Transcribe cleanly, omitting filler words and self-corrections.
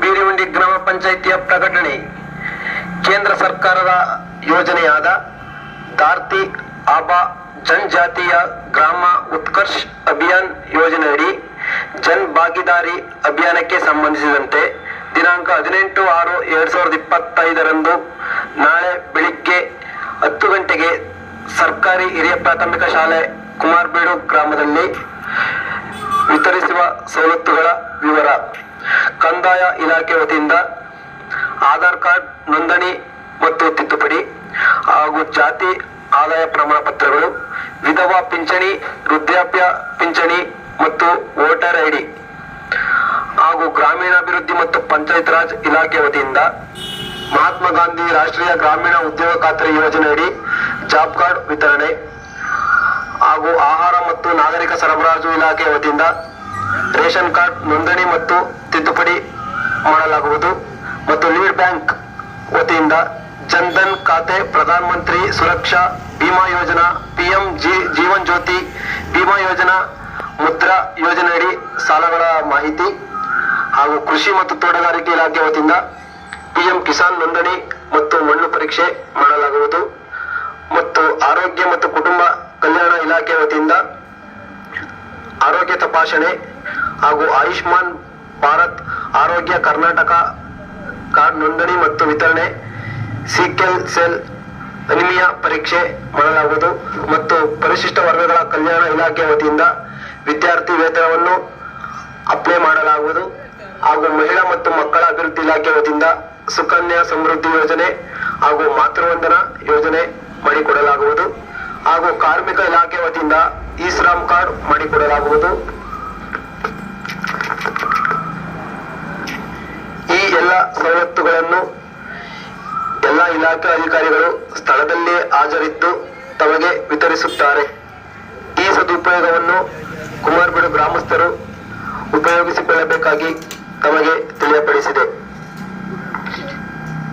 ಬೀರಿಹುಂಡಿ ಗ್ರಾಮ ಪಂಚಾಯಿತಿಯ ಪ್ರಕಟಣೆ. ಕೇಂದ್ರ ಸರ್ಕಾರದ ಯೋಜನೆಯಾದ ಧಾರ್ತಿ ಆಬಾ ಜನಜಾತಿಯ ಗ್ರಾಮ ಉತ್ಕರ್ಷ್ ಅಭಿಯಾನ್ ಯೋಜನೆಯಡಿ ಜನ್ ಭಾಗಿದಾರಿ ಅಭಿಯಾನಕ್ಕೆ ಸಂಬಂಧಿಸಿದಂತೆ ದಿನಾಂಕ 18/6/2025 ನಾಳೆ ಬೆಳಿಗ್ಗೆ 10 ಗಂಟೆಗೆ ಸರ್ಕಾರಿ ಹಿರಿಯ ಪ್ರಾಥಮಿಕ ಶಾಲೆ ಕುಮಾರಬೀಡು ಗ್ರಾಮದಲ್ಲಿ ವಿತರಿಸುವ ಸವಲತ್ತುಗಳ ವಿವರ: ಕಂದಾಯ ಇಲಾಖೆ ವತಿಯಿಂದ ಆಧಾರ್ ಕಾರ್ಡ್ ನೋಂದಣಿ ಮತ್ತು ತಿದ್ದುಪಡಿ ಹಾಗೂ ಜಾತಿ ಆದಾಯ ಪ್ರಮಾಣ ಪತ್ರಗಳು, ವಿಧವಾ ಪಿಂಚಣಿ, ವೃದ್ಧಾಪ್ಯ ಪಿಂಚಣಿ ಮತ್ತು ವೋಟರ್ ಐಡಿ ಹಾಗೂ ಗ್ರಾಮೀಣಾಭಿವೃದ್ಧಿ ಮತ್ತು ಪಂಚಾಯತ್ ರಾಜ್ ಇಲಾಖೆ ವತಿಯಿಂದ ಮಹಾತ್ಮ ಗಾಂಧಿ ರಾಷ್ಟ್ರೀಯ ಗ್ರಾಮೀಣ ಉದ್ಯೋಗ ಖಾತ್ರಿ ಯೋಜನೆಯಡಿ ಜಾಬ್ ಕಾರ್ಡ್ ವಿತರಣೆ ಹಾಗೂ ಆಹಾರ ಮತ್ತು ನಾಗರಿಕ ಸರಬರಾಜು ಇಲಾಖೆ ವತಿಯಿಂದ ರೇಷನ್ ಕಾರ್ಡ್ ನೋಂದಣಿ ಮತ್ತು ತಿದ್ದುಪಡಿ ಮಾಡಲಾಗುವುದು ಮತ್ತು ಲೀಡ್ ಬ್ಯಾಂಕ್ ವತಿಯಿಂದ ಜನ್ಧನ್ ಖಾತೆ, ಪ್ರಧಾನ ಮಂತ್ರಿ ಸುರಕ್ಷಾ ಬಿಮಾ ಯೋಜನಾ, PM ಜೀವನ್ ಜ್ಯೋತಿ ಬಿಮಾ ಯೋಜನಾ, ಮುದ್ರಾ ಯೋಜನೆಯಡಿ ಸಾಲಗಳ ಮಾಹಿತಿ ಹಾಗೂ ಕೃಷಿ ಮತ್ತು ತೋಟಗಾರಿಕೆ ಇಲಾಖೆ ವತಿಯಿಂದ PM ಕಿಸಾನ್ ನೋಂದಣಿ ಮತ್ತು ಮಣ್ಣು ಪರೀಕ್ಷೆ ಮಾಡಲಾಗುವುದು ಮತ್ತು ಆರೋಗ್ಯ ಮತ್ತು ಕುಟುಂಬ ಕಲ್ಯಾಣ ಇಲಾಖೆ ವತಿಯಿಂದ ಆರೋಗ್ಯ ತಪಾಸಣೆ ಹಾಗೂ ಆಯುಷ್ಮಾನ್ ಭಾರತ್ ಆರೋಗ್ಯ ಕರ್ನಾಟಕ ಕಾರ್ಡ್ ನೋಂದಣಿ ಮತ್ತು ವಿತರಣೆ, ಸಿಕೆಲ್ ಸೆಲ್ ಅನಿಮಿಯಾ ಪರೀಕ್ಷೆ ಮಾಡಲಾಗುವುದು ಮತ್ತು ಪರಿಶಿಷ್ಟ ವರ್ಗಗಳ ಕಲ್ಯಾಣ ಇಲಾಖೆ ವತಿಯಿಂದ ವಿದ್ಯಾರ್ಥಿ ವೇತನವನ್ನು ಅಪ್ಲೈ ಮಾಡಲಾಗುವುದು ಹಾಗೂ ಮಹಿಳಾ ಮತ್ತು ಮಕ್ಕಳ ಅಭಿವೃದ್ಧಿ ಇಲಾಖೆ ವತಿಯಿಂದ ಸುಕನ್ಯಾ ಸಮೃದ್ಧಿ ಯೋಜನೆ ಹಾಗೂ ಮಾತೃವಂದನಾ ಯೋಜನೆ ಮಾಡಿಕೊಡಲಾಗುವುದು ಹಾಗೂ ಕಾರ್ಮಿಕ ಇಲಾಖೆ ವತಿಯಿಂದ ಇ-ಶ್ರಮ್ ಕಾರ್ಡ್ ಮಾಡಿಕೊಡಲಾಗುವುದು. ಈ ಎಲ್ಲ ಸವಲತ್ತುಗಳನ್ನು ಎಲ್ಲ ಇಲಾಖೆ ಅಧಿಕಾರಿಗಳು ಸ್ಥಳದಲ್ಲೇ ಹಾಜರಿದ್ದು ತಮಗೆ ವಿತರಿಸುತ್ತಾರೆ. ಈ ಸದುಪಯೋಗವನ್ನು ಕುಮಾರಬೀಡು ಗ್ರಾಮಸ್ಥರು ಉಪಯೋಗಿಸಿಕೊಳ್ಳಬೇಕಾಗಿ ತಮಗೆ ತಿಳಿಯಪಡಿಸಿದೆ.